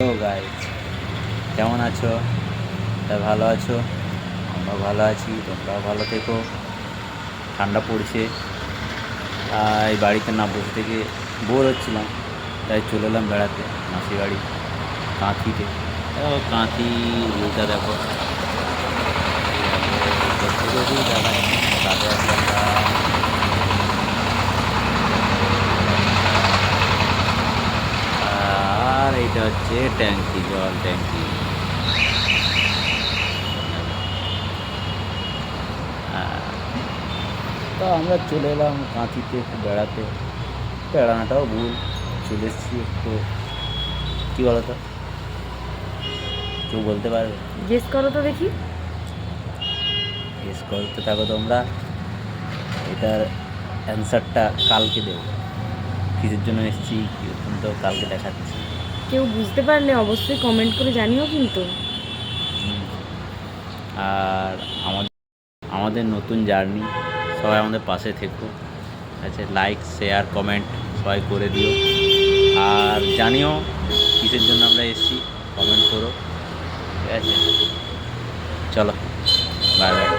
Hello guys, কেমন আছো? তা ভালো আছো? আমরা ভালো আছি, তোমরাও ভালো থেকো। ঠান্ডা পড়ছে, তাই বাড়িতে না বসে থেকে বোর হচ্ছিলাম, তাই চলে এলাম বেড়াতে মাসির বাড়ি কাঁথিতে। দেখো কাঁথি ভিউটা দেখো, যতটুকুই দেখাচ্ছি তাতে আছি আমরা। আর এইটা হচ্ছে ট্যাঙ্কি, জল ট্যাঙ্কি। তো আমরা চলে এলাম কাঁথিতে একটু বেড়াতে। বেড়ানোটাও ভুল, চলে এসেছি একটু। কী বলো তো, কেউ বলতে পারবে? গেস করো তো দেখি। গেস করতে থাকো তোমরা, এটার অ্যান্সারটা কালকে দেবো। কিসের জন্য এসেছি এখন তো কালকে দেখাচ্ছি। কেউ বুঝতে পারলে অবশ্যই কমেন্ট করে জানিও কিন্তু। আর আমাদের আমাদের নতুন জার্নি, সবাই আমাদের পাশে থেকো। আচ্ছা, লাইক শেয়ার কমেন্ট সবাই করে দিও, আর জানিও কিসের জন্য আমরা এসেছি, কমেন্ট করো। ঠিক আছে, চলো, বাই বাই।